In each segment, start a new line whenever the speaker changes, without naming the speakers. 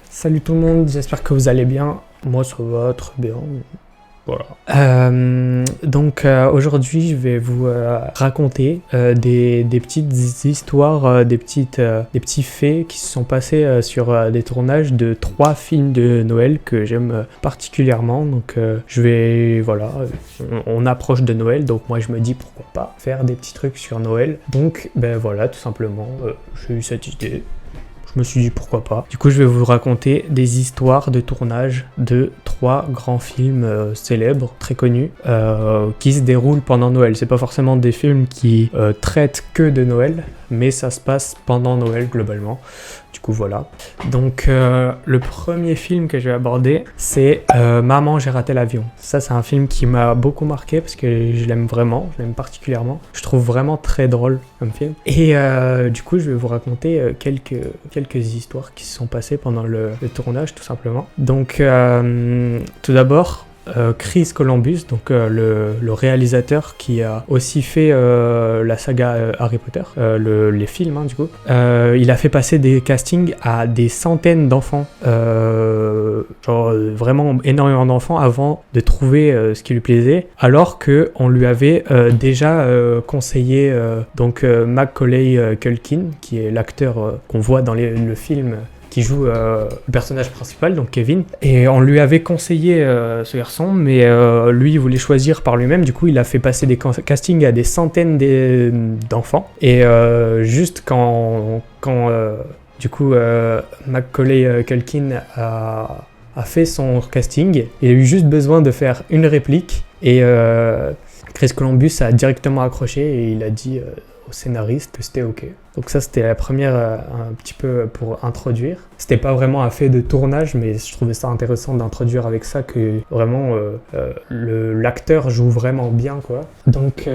Salut tout le monde, j'espère que vous allez bien. Moi ça va très bien. Voilà. Aujourd'hui je vais vous raconter des petites histoires, des petits faits qui se sont passés sur des tournages de 3 films de Noël que j'aime particulièrement. Donc on approche de Noël, donc moi je me dis pourquoi pas faire des petits trucs sur Noël. Donc voilà, tout simplement, j'ai eu cette idée. Je me suis dit pourquoi pas. Du coup, je vais vous raconter des histoires de tournage de 3 grands films célèbres, très connus, qui se déroulent pendant Noël. C'est pas forcément des films qui traitent que de Noël, mais ça se passe pendant Noël globalement. Du coup, voilà. Donc, le premier film que je vais aborder, c'est Maman, j'ai raté l'avion. Ça, c'est un film qui m'a beaucoup marqué parce que je l'aime vraiment, je l'aime particulièrement. Je trouve vraiment très drôle comme film. Et du coup, je vais vous raconter quelques histoires qui se sont passées pendant le tournage, tout simplement. Donc, tout d'abord, Chris Columbus, donc le réalisateur qui a aussi fait la saga Harry Potter, les films du coup, il a fait passer des castings à des centaines d'enfants, vraiment énormément d'enfants avant de trouver ce qui lui plaisait, alors que on lui avait déjà conseillé Macaulay Culkin, qui est l'acteur qu'on voit dans le film, qui joue le personnage principal, donc Kevin. Et on lui avait conseillé ce garçon, mais lui, il voulait choisir par lui-même. Du coup, il a fait passer des castings à des centaines d'enfants. Et juste quand Macaulay Culkin a fait son casting, il a eu juste besoin de faire une réplique. Et Chris Columbus a directement accroché et il a dit au scénariste que c'était ok. Donc ça, c'était la première, un petit peu pour introduire. C'était pas vraiment un fait de tournage, mais je trouvais ça intéressant d'introduire avec ça, que vraiment l'acteur joue vraiment bien, quoi. Donc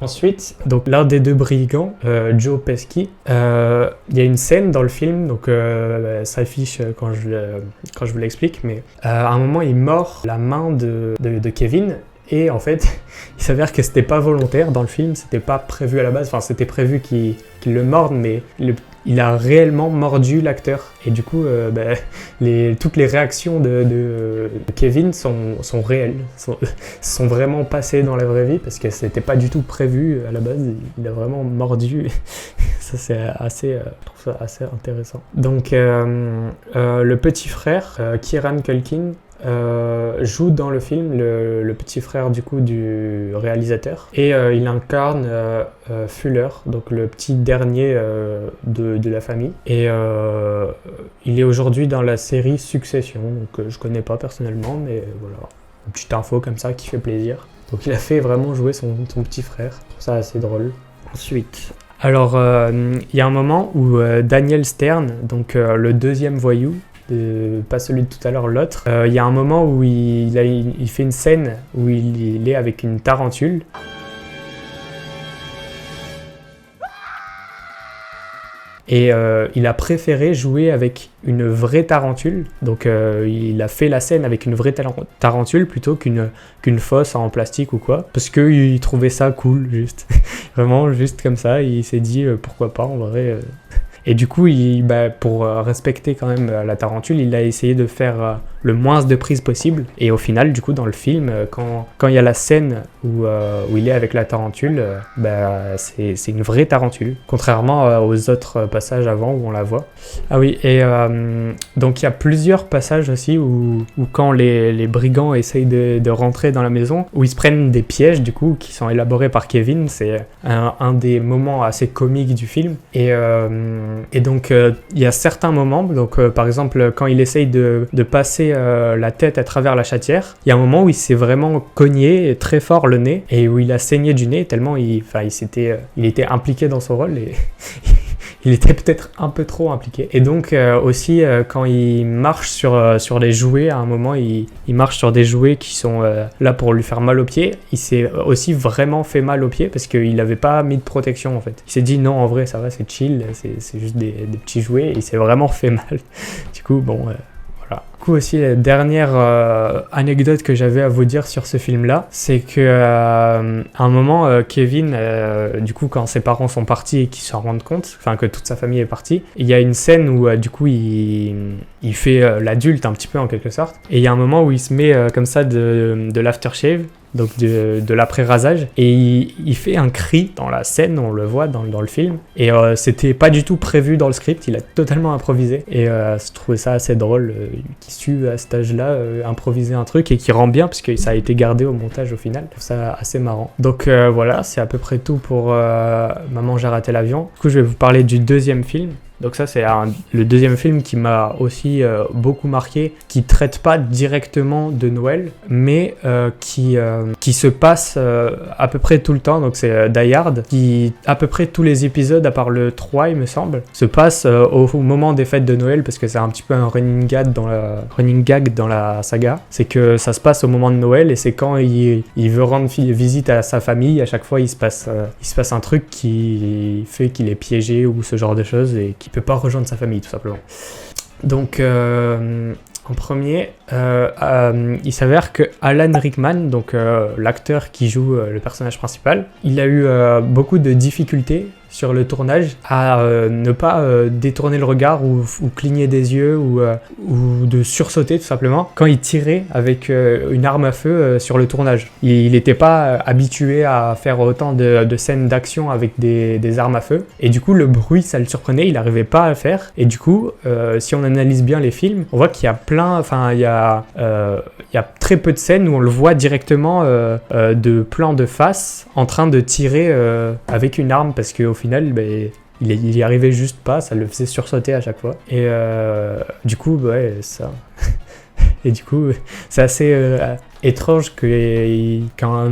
ensuite, l'un des 2 brigands, Joe Pesci, il y a une scène dans le film, donc ça affiche quand je vous l'explique, mais à un moment, il mord la main de Kevin. Et en fait, il s'avère que c'était pas volontaire dans le film, c'était pas prévu à la base, enfin c'était prévu qu'il le morde, mais il a réellement mordu l'acteur. Et du coup, toutes les réactions de Kevin sont réelles, sont vraiment passées dans la vraie vie, parce que c'était pas du tout prévu à la base, il a vraiment mordu. Ça, c'est je trouve ça assez intéressant. Donc, le petit frère, Kieran Culkin, joue dans le film le petit frère du coup du réalisateur, et il incarne Fuller, donc le petit dernier de la famille, et il est aujourd'hui dans la série Succession, donc je connais pas personnellement, mais voilà, une petite info comme ça qui fait plaisir. Donc il a fait vraiment jouer son petit frère, je trouve ça assez drôle. Ensuite, alors il y a un moment où Daniel Stern, donc le deuxième voyou, pas celui de tout à l'heure, l'autre, il y a un moment où il fait une scène où il est avec une tarentule. Et il a préféré jouer avec une vraie tarentule, donc il a fait la scène avec une vraie tarentule plutôt qu'une fausse en plastique ou quoi, parce qu'il trouvait ça cool, juste. Vraiment, juste comme ça, il s'est dit pourquoi pas en vrai. Et du coup, pour respecter quand même la tarentule, il a essayé de faire le moins de prises possible. Et au final, du coup, dans le film, quand il y a la scène où il est avec la tarentule, c'est une vraie tarentule, contrairement aux autres passages avant où on la voit. Ah oui, et donc il y a plusieurs passages aussi où quand les brigands essayent de rentrer dans la maison, où ils se prennent des pièges, du coup, qui sont élaborés par Kevin. C'est un des moments assez comiques du film. Et donc il y a certains moments, donc par exemple quand il essaye de passer la tête à travers la chatière, il y a un moment où il s'est vraiment cogné très fort le nez, et où il a saigné du nez tellement il était impliqué dans son rôle, et il était peut-être un peu trop impliqué. Et donc aussi quand il marche sur les jouets, à un moment il marche sur des jouets qui sont là pour lui faire mal aux pieds. Il s'est aussi vraiment fait mal aux pieds parce qu'il n'avait pas mis de protection en fait. Il s'est dit non, en vrai ça va, c'est chill, c'est juste des petits jouets, et il s'est vraiment fait mal. Du coup bon, Voilà. Du coup aussi, la dernière anecdote que j'avais à vous dire sur ce film-là, c'est que à un moment, Kevin, du coup, quand ses parents sont partis et qu'ils se rendent compte, enfin que toute sa famille est partie, il y a une scène où du coup il fait l'adulte un petit peu en quelque sorte, et il y a un moment où il se met comme ça de l'aftershave, donc de l'après-rasage, et il fait un cri dans la scène, on le voit dans le film, et c'était pas du tout prévu dans le script, il a totalement improvisé, et je trouvais ça assez drôle qu'il sue à cet âge-là improviser un truc et qui rend bien, parce que ça a été gardé au montage au final. Je trouve ça assez marrant. Donc voilà, c'est à peu près tout pour Maman j'ai raté l'avion. Du coup je vais vous parler du deuxième film. Donc ça c'est le deuxième film qui m'a aussi beaucoup marqué, qui traite pas directement de Noël, mais qui se passe à peu près tout le temps. Donc c'est Die Hard, qui à peu près tous les épisodes, à part le 3 il me semble, se passe au moment des fêtes de Noël, parce que c'est un petit peu un running gag dans la saga. C'est que ça se passe au moment de Noël, et c'est quand il veut rendre visite à sa famille, à chaque fois il se passe un truc qui fait qu'il est piégé ou ce genre de choses, et qui peut pas rejoindre sa famille tout simplement. Donc en premier, il s'avère que Alan Rickman, donc l'acteur qui joue le personnage principal, il a eu beaucoup de difficultés sur le tournage à ne pas détourner le regard ou cligner des yeux ou de sursauter tout simplement quand il tirait avec une arme à feu sur le tournage. Il n'était pas habitué à faire autant de scènes d'action avec des armes à feu, et du coup le bruit ça le surprenait, il n'arrivait pas à le faire, et du coup si on analyse bien les films, on voit qu'il y a il y a très peu de scènes où on le voit directement de plan de face en train de tirer avec une arme, parce qu'au final il y arrivait juste pas, ça le faisait sursauter à chaque fois, et du coup ouais ça et du coup c'est assez étrange quand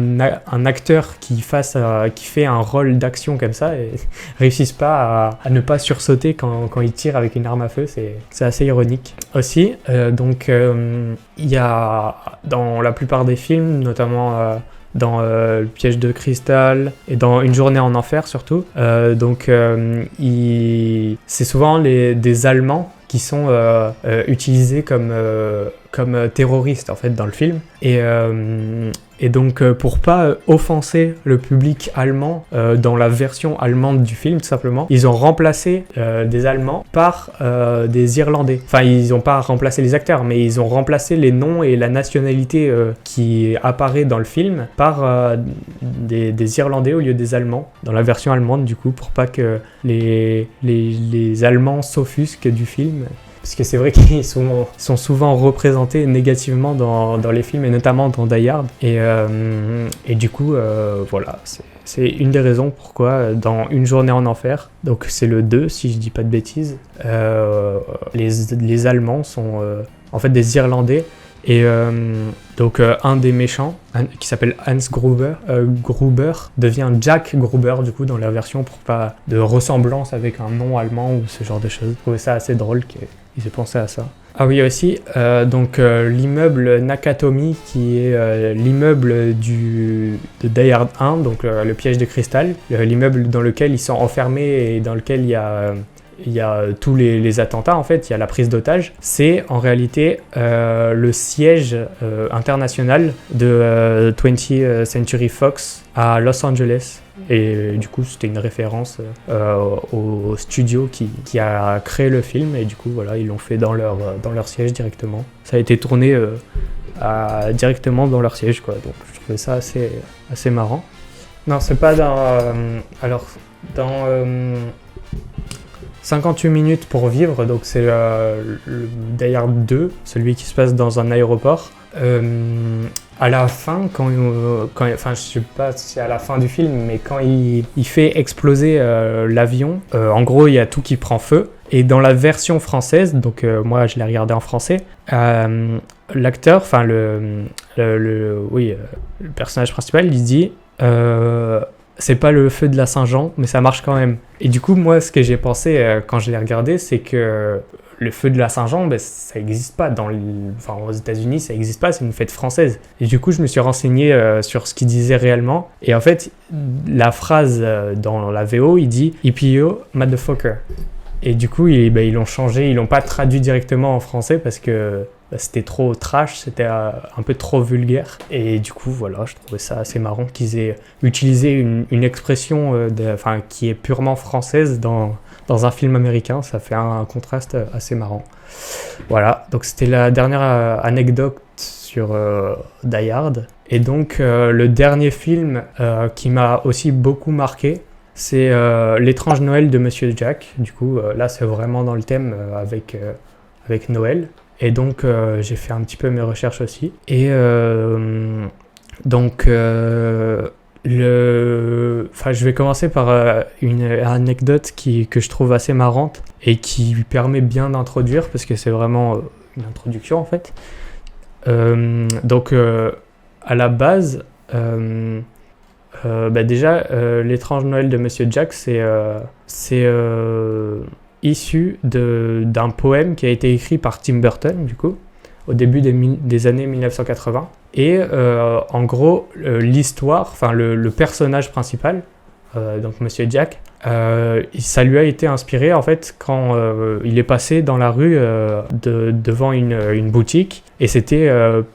un acteur qui fait un rôle d'action comme ça et réussisse pas à ne pas sursauter quand il tire avec une arme à feu, c'est assez ironique. Aussi, il y a dans la plupart des films, notamment dans Le Piège de Cristal et dans Une journée en enfer surtout, c'est souvent des Allemands qui sont utilisés comme terroristes en fait dans le film, et donc pour pas offenser le public allemand dans la version allemande du film tout simplement, ils ont remplacé des Allemands par des Irlandais. Enfin ils ont pas remplacé les acteurs, mais ils ont remplacé les noms et la nationalité qui apparaît dans le film par des Irlandais au lieu des Allemands dans la version allemande, du coup pour pas que les Allemands s'offusquent du film. Parce que c'est vrai qu'ils sont souvent représentés négativement dans les films, et notamment dans Die Hard. Et du coup, voilà, c'est une des raisons pourquoi dans Une journée en enfer, donc c'est le 2 si je dis pas de bêtises, les Allemands sont en fait des Irlandais. Et donc un des méchants, qui s'appelle Hans Gruber, devient Jack Gruber du coup dans la version, pour pas de ressemblance avec un nom allemand ou ce genre de choses. Je trouvais ça assez drôle qu'ils aient pensé à ça. Ah oui aussi, l'immeuble Nakatomi, qui est l'immeuble de Die Hard 1, donc le piège de cristal, l'immeuble dans lequel ils sont enfermés et dans lequel il y a tous les attentats en fait, il y a la prise d'otages. C'est en réalité le siège international de 20th Century Fox à Los Angeles. Et du coup c'était une référence au studio qui a créé le film, et du coup voilà, ils l'ont fait dans leur siège directement. Ça a été tourné directement dans leur siège quoi, donc je trouvais ça assez marrant. Non, c'est pas dans 58 minutes pour vivre, donc c'est le Die Hard 2, celui qui se passe dans un aéroport. À la fin, enfin je sais pas si c'est à la fin du film, mais quand il fait exploser l'avion, en gros il y a tout qui prend feu. Et dans la version française, donc moi je l'ai regardé en français, l'acteur, enfin le personnage principal, il dit c'est pas le feu de la Saint-Jean, mais ça marche quand même. Et du coup, moi, ce que j'ai pensé quand je l'ai regardé, c'est que le feu de la Saint-Jean, ça n'existe pas. Aux États-Unis, ça n'existe pas, c'est une fête française. Et du coup, je me suis renseigné sur ce qu'il disait réellement. Et en fait, la phrase dans la VO, il dit « EPO, motherfucker ». Et du coup, ils l'ont changé, ils l'ont pas traduit directement en français parce que c'était trop trash, c'était un peu trop vulgaire. Et du coup, voilà, je trouvais ça assez marrant qu'ils aient utilisé une expression qui est purement française dans un film américain. Ça fait un contraste assez marrant. Voilà, donc c'était la dernière anecdote sur Die Hard. Et donc, le dernier film qui m'a aussi beaucoup marqué, c'est L'étrange Noël de Monsieur Jack. Du coup, là, c'est vraiment dans le thème avec Noël. Et donc, j'ai fait un petit peu mes recherches aussi. Et je vais commencer par une anecdote que je trouve assez marrante et qui lui permet bien d'introduire, parce que c'est vraiment une introduction en fait. À la base, déjà, L'étrange Noël de Monsieur Jack, c'est issu d'un poème qui a été écrit par Tim Burton, du coup, au début des années 1980. Et en gros, l'histoire, enfin le personnage principal, donc Monsieur Jack, ça lui a été inspiré en fait quand il est passé dans la rue devant une boutique, et c'était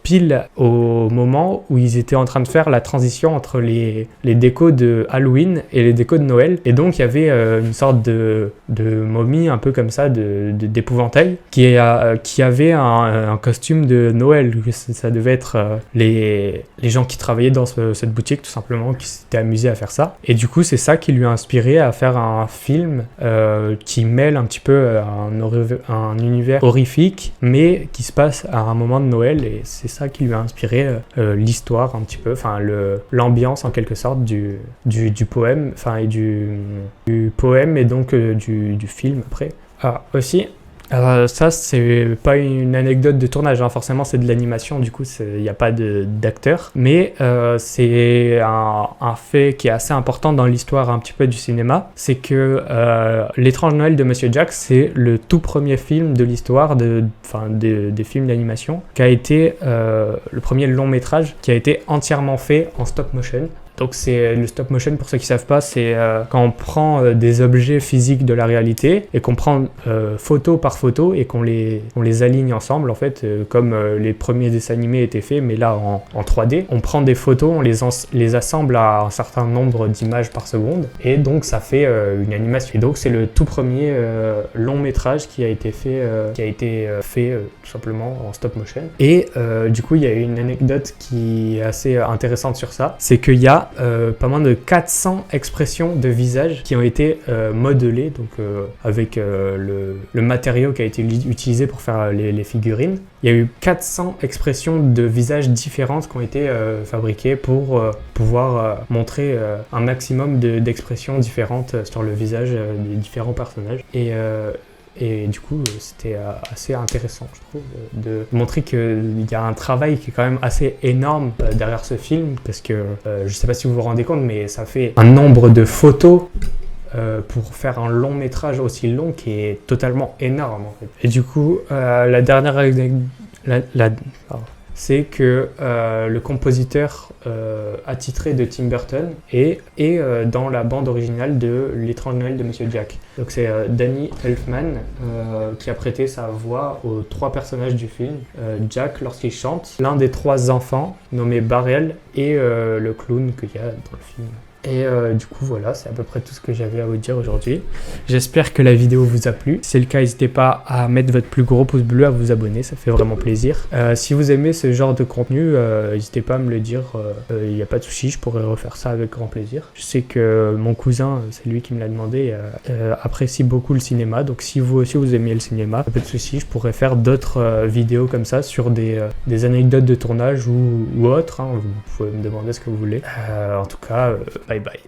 pile au moment où ils étaient en train de faire la transition entre les décos de Halloween et les décos de Noël, et donc il y avait une sorte de momie un peu comme ça, d'épouvantail, qui avait un costume de Noël. Ça devait être les gens qui travaillaient dans cette boutique, tout simplement, qui s'étaient amusés à faire ça, et du coup c'est ça qui lui a inspiré à faire un film qui mêle un petit peu un univers horrifique, mais qui se passe à un moment de Noël, et c'est ça qui lui a inspiré l'histoire un petit peu, enfin l'ambiance en quelque sorte du poème, enfin et du poème, et donc du film après. Ah, aussi, ça c'est pas une anecdote de tournage, hein. Forcément c'est de l'animation, du coup il n'y a pas d'acteur, mais c'est un fait qui est assez important dans l'histoire un petit peu du cinéma. C'est que L'étrange Noël de Monsieur Jack, c'est le tout premier film de l'histoire des films d'animation, qui a été le premier long métrage qui a été entièrement fait en stop motion. Donc c'est le stop motion, pour ceux qui ne savent pas, c'est quand on prend des objets physiques de la réalité et qu'on prend photo par photo et qu'on les aligne ensemble, en fait, comme les premiers dessins animés étaient faits, mais là en 3D. On prend des photos, on les assemble à un certain nombre d'images par seconde, et donc ça fait une animation. Et donc c'est le tout premier long métrage qui a été fait, tout simplement en stop motion. Et du coup il y a une anecdote qui est assez intéressante sur ça, c'est qu'il y a pas moins de 400 expressions de visage qui ont été modelées, donc avec le matériau qui a été utilisé pour faire les figurines. Il y a eu 400 expressions de visages différentes qui ont été fabriquées pour pouvoir montrer un maximum d'expressions différentes sur le visage des différents personnages. Et du coup, c'était assez intéressant, je trouve, de montrer qu'il y a un travail qui est quand même assez énorme derrière ce film, parce que je ne sais pas si vous vous rendez compte, mais ça fait un nombre de photos pour faire un long métrage aussi long qui est totalement énorme, en fait. Et du coup, la dernière c'est que le compositeur attitré de Tim Burton est dans la bande originale de L'étrange Noël de Monsieur Jack. Donc c'est Danny Elfman qui a prêté sa voix aux 3 personnages du film. Jack lorsqu'il chante, l'un des 3 enfants nommé Barrel, et le clown qu'il y a dans le film. Et du coup voilà, c'est à peu près tout ce que j'avais à vous dire aujourd'hui. J'espère que la vidéo vous a plu. Si c'est le cas, n'hésitez pas à mettre votre plus gros pouce bleu, à vous abonner, ça fait vraiment plaisir. Si vous aimez ce genre de contenu, n'hésitez pas à me le dire, il n'y a pas de souci, je pourrais refaire ça avec grand plaisir. Je sais que mon cousin, c'est lui qui me l'a demandé, apprécie beaucoup le cinéma, donc si vous aussi vous aimez le cinéma, pas de souci, je pourrais faire d'autres vidéos comme ça sur des anecdotes de tournage ou autres, hein. Vous pouvez me demander ce que vous voulez. En tout cas, bye bye.